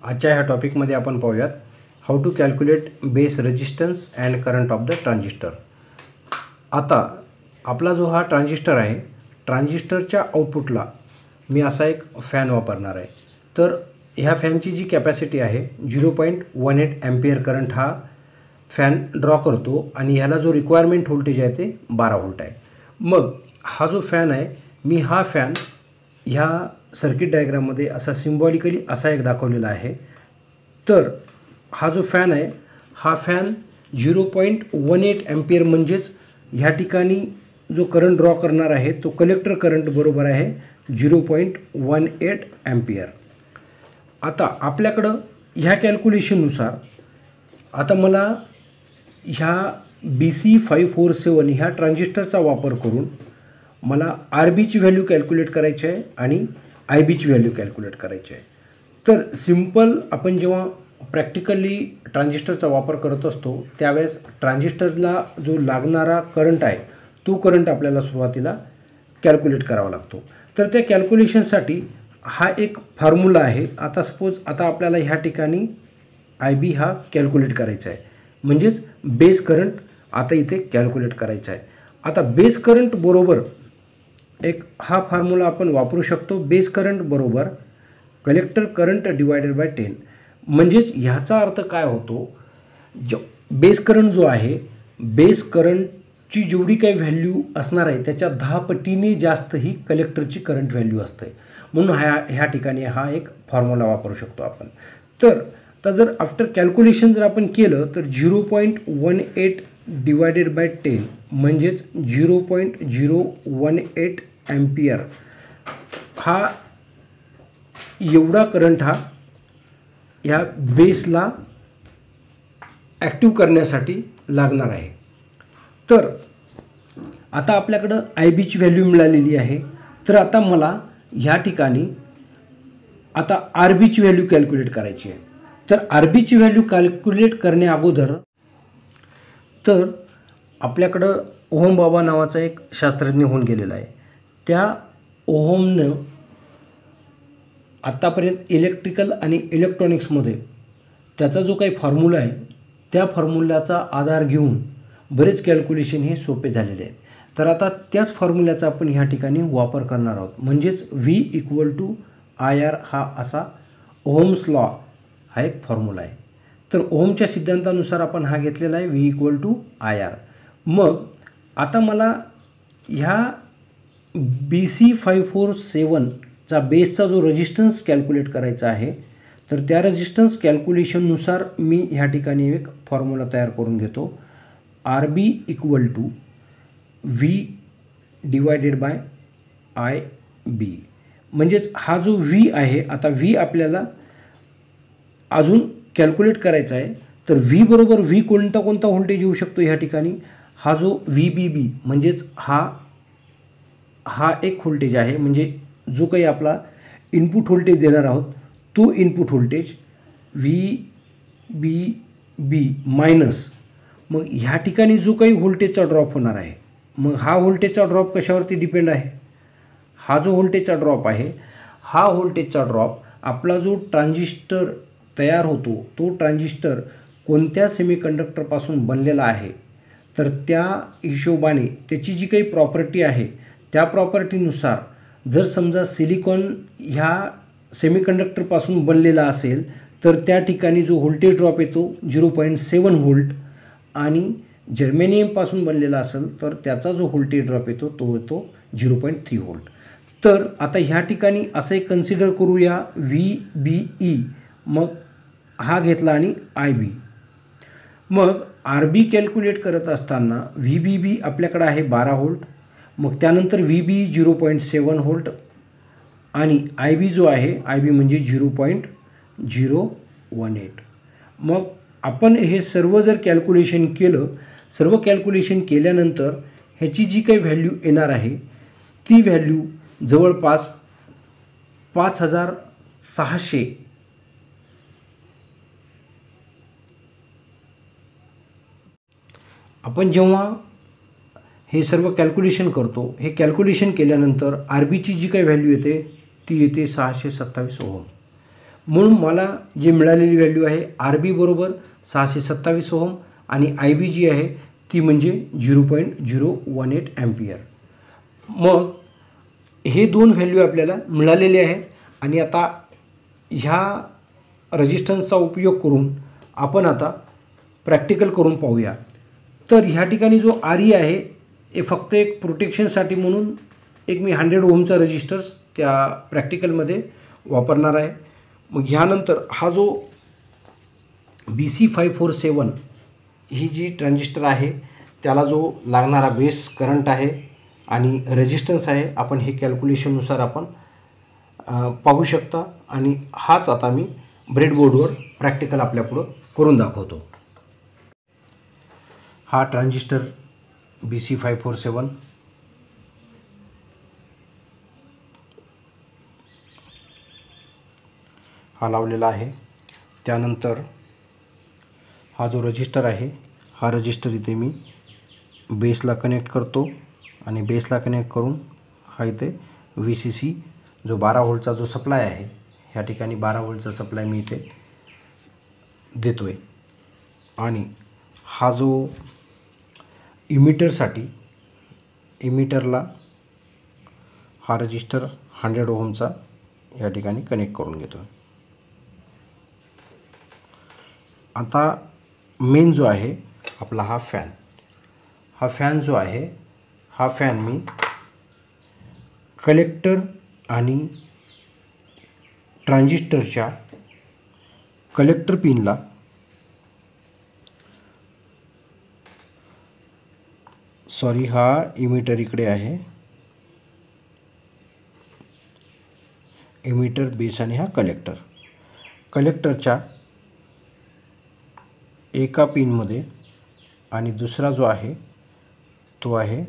आजच्या ह्या टॉपिकमध्ये आपण पाहूयात how to calculate base resistance and current of the transistor. आता आपला जो हा ट्रान्झिस्टर आहे, ट्रान्झिस्टरच्या आउटपुटला मी असा एक फॅन वापरणार आहे। तर ह्या फॅनची जी कॅपॅसिटी आहे 0.18 एम्पियर करंट हा फॅन ड्रॉ करतो आणि ह्याला जो रिक्वायरमेंट व्होल्टेज आहे ते 12 व्होल्ट आहे। मग हा जो फॅन आहे, मी हा फॅन ह्या सर्किट डायग्राममध्ये असा सिम्बॉलिकली असा एक दाखवलेला आहे। तर हा जो फॅन आहे, हा फॅन 0.18 एम्पियर म्हणजेच ह्या ठिकाणी जो करंट ड्रॉ करणार आहे तो कलेक्टर करंट बरोबर आहे 0.18 एम्पियर। आता आपल्याकडं ह्या कॅल्क्युलेशननुसार आता मला ह्या BC547 ह्या ट्रान्झिस्टरचा वापर करून मला RBची व्हॅल्यू कॅल्क्युलेट करायची आहे आणि IBची व्हॅल्यू कॅल्क्युलेट करायची आहे। तर सिंपल आपण जेव्हा प्रॅक्टिकली ट्रान्झिस्टरचा वापर करत असतो त्यावेळेस ट्रान्झिस्टरला जो लागणारा करंट आहे तो करंट आपल्याला सुरुवातीला कॅल्क्युलेट करावा लागतो। तर त्या कॅल्क्युलेशनसाठी हा एक फॉर्म्युला आहे। आता सपोज आता आपल्याला ह्या ठिकाणी IB हा कॅल्क्युलेट करायचा आहे, म्हणजेच बेस करंट आता इथे कॅल्क्युलेट करायचा आहे। आता बेस करंट बरोबर एक हा फॉर्म्युला आपण वापरू शकतो, बेस करंट बरोबर कलेक्टर करंट डिवायडेड बाय 10। म्हणजेच ह्याचा अर्थ काय होतो, बेस करंट जो आहे, बेस करंटची जेवढी काही व्हॅल्यू असणार आहे त्याच्या 10 पटीने जास्त ही कलेक्टरची करंट व्हॅल्यू असते। म्हणून ह्या ठिकाणी हा एक फॉर्म्युला वापरू शकतो आपण। तर जर आफ्टर कॅल्क्युलेशन जर आपण केलं तर 0.18 डिवायडेड बाय 10 म्हणजेच 0.018 एम्पियर हा एवढा करंट हा ह्या बेसला ॲक्टिव्ह करण्यासाठी लागणार आहे। तर आता आपल्याकडं IBची व्हॅल्यू मिळालेली आहे। तर आता मला ह्या ठिकाणी आता RBची व्हॅल्यू कॅल्क्युलेट करायची आहे। तर RBची व्हॅल्यू कॅल्क्युलेट करण्या अगोदर तर आपल्याकडं ओहम बाबा नावाचा एक शास्त्रज्ञ होऊन गेलेला आहे। त्या ओहमनं आत्तापर्यंत इलेक्ट्रिकल आणि इलेक्ट्रॉनिक्समध्ये त्याचा जो काही फॉर्म्युला आहे त्या फॉर्म्युल्याचा आधार घेऊन बरेच कॅल्क्युलेशन हे सोपे झालेले आहेत। तर आता त्याच फॉर्म्युल्याचा आपण ह्या ठिकाणी वापर करणार आहोत, म्हणजेच V = IR हा असा ओहम्स लॉ हा एक फॉर्म्युला आहे। तर ओहमच्या सिद्धांतानुसार आपण हा घेतलेला आहे V = IR। मग आता मला ह्या BC547चा बेसचा जो रेजिस्टन्स कॅल्क्युलेट करायचा आहे, तर त्या रेजिस्टन्स कॅल्क्युलेशननुसार मी ह्या ठिकाणी एक फॉर्म्युला तयार करून घेतो। RB = V divided by IB। म्हणजेच हा जो V आहे, आता V आपल्याला अजून कॅल्क्युलेट करायचा आहे। तर V बरोबर V कोणता व्होल्टेज येऊ शकतो ह्या ठिकाणी, हा जो VBB म्हणजेच हा एक व्होल्टेज आहे, म्हणजे जो काही आपला इनपुट व्होल्टेज देणार आहोत तो इनपुट व्होल्टेज VBB मायनस मग ह्या ठिकाणी जो काही व्होल्टेजचा ड्रॉप होणार आहे, मग हा व्होल्टेजचा ड्रॉप कशावरती डिपेंड आहे, हा जो व्होल्टेजचा ड्रॉप आहे, हा व्होल्टेजचा ड्रॉप आपला जो ट्रान्झिस्टर तयार होतो तो ट्रान्झिस्टर कोणत्या सेमीकंडक्टरपासून बनलेला आहे, तर त्या हिशोबाने त्याची जी काही प्रॉपर्टी आहे त्या प्रॉपर्टीनुसार जर समजा सिलिकॉन ह्या सेमीकंडक्टरपासून बनलेला असेल तर त्या ठिकाणी जो व्होल्टेज ड्रॉप येतो 0.7 व्होल्ट आणि जर्मेनियमपासून बनलेला असेल तर त्याचा जो व्होल्टेज ड्रॉप येतो तो येतो 0.3 व्होल्ट। तर आता ह्या ठिकाणी असं एक कन्सिडर करूया VBE, मग हा घेतला आणि IB। मग RB कॅल्क्युलेट करत असताना VBB आपल्याकडे आहे 12 व्होल्ट, मग त्यानंतर VB 0.7 व्होल्ट आणि IB जो आहे IB म्हणजे 0.018। मग आपण हे सर्व जर कॅल्क्युलेशन केलं, सर्व कॅल्क्युलेशन केल्यानंतर ह्याची जी काही व्हॅल्यू येणार आहे ती व्हॅल्यू जवळपास 5600 आपण जेव्हा हे सर्व कॅल्क्युलेशन करतो, हे कॅल्क्युलेशन केल्यानंतर RBची जी काही व्हॅल्यू येते ती येते 627 ओहम। म्हणून मला जी मिळालेली व्हॅल्यू आहे RB बरोबर 627 ओहम आणि IB जी आहे ती म्हणजे 0.018 ॲम्पियर. मग हे दोन व्हॅल्यू आपल्याला मिळालेले आहेत आणि आता ह्या रेजिस्टन्सचा उपयोग करून आपण आता प्रॅक्टिकल करून पाहूया. तर ह्या ठिकाणी जो RE आहे हे फक्त एक प्रोटेक्शनसाठी म्हणून एक मी 100 ओहमचा रेजिस्टर्स त्या प्रॅक्टिकलमध्ये वापरणार आहे. मग ह्यानंतर हा जो BC547 ही जी ट्रान्झिस्टर आहे त्याला जो लागणारा बेस करंट आहे आणि रेजिस्टन्स आहे आपण हे कॅल्क्युलेशननुसार आपण पाहू शकता आणि हाच आता मी ब्रेडबोर्डवर प्रॅक्टिकल आपल्यापुढं करून दाखवतो. हा ट्रान्झिस्टर BC547 हा लावलेला आहे. त्यानंतर हा जो रजिस्टर आहे हा रजिस्टर इथे मी बेसला कनेक्ट करतो आणि बेसला कनेक्ट करून हा इथे VCC जो 12 व्होल्टचा जो सप्लाय आहे ह्या ठिकाणी 12 व्होल्टचा सप्लाय मी इथे देतो आहे. आणि हा जो इमिटरसाठी इमिटरला हा रजिस्टर 100 ओहमचा या ठिकाणी कनेक्ट करून घेतो आहे. आता मेन जो आहे आपला हा फॅन जो आहे हा फॅन मी कलेक्टर आणि ट्रान्झिस्टरच्या कलेक्टर पिनला हा इमिटर इकडे आहे, इमिटर बेस आणि हा कलेक्टरच्या एका पिनमध्ये आणि दुसरा जो आहे तो आहे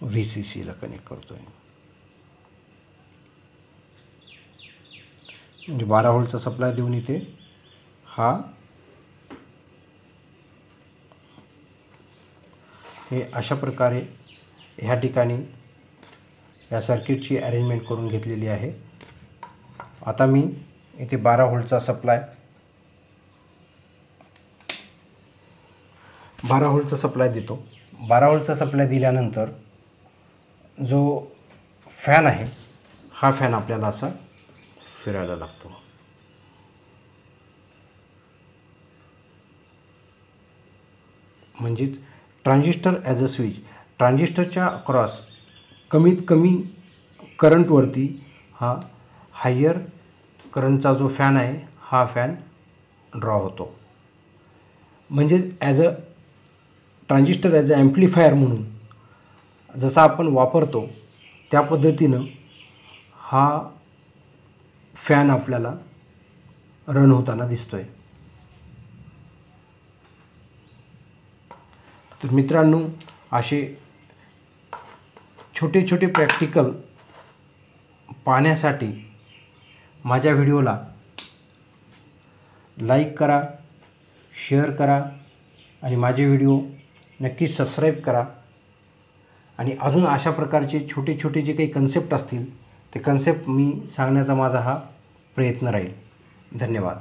VCCला कनेक्ट करतो आहे. म्हणजे 12 व्होल्टचा सप्लाय देऊन इथे हे अशा प्रकारे ह्या ठिकाणी या सर्किटची अरेंजमेंट करून घेतलेली आहे. आता मी इथे 12 व्होल्टचा सप्लाय देतो. 12 व्होल्टचा सप्लाय दिल्यानंतर जो फॅन आहे हा फॅन आपल्याला असा फिरायला लागतो. म्हणजेच ट्रान्झिस्टर ॲज अ स्विच ट्रान्झिस्टरच्या अक्रॉस कमीत कमी करंटवरती हा हायर करंटचा जो फॅन आहे हा फॅन ड्रॉ होतो. म्हणजेच ट्रान्झिस्टर ॲज अ ॲम्प्लिफायर म्हणून जसा आपण वापरतो त्या पद्धतीनं हा फॅन आपल्याला रन होताना दिसतोय. तर मित्रांनो असे छोटे छोटे प्रॅक्टिकल पाहण्यासाठी माझ्या व्हिडिओला लाईक करा, शेअर करा आणि माझे व्हिडिओ नक्कीच सबस्क्राईब करा. आणि अजून अशा प्रकारचे छोटे छोटे जे काही कन्सेप्ट असतील ते कन्सेप्ट मी सांगण्याचा माझा हा प्रयत्न राहील. धन्यवाद.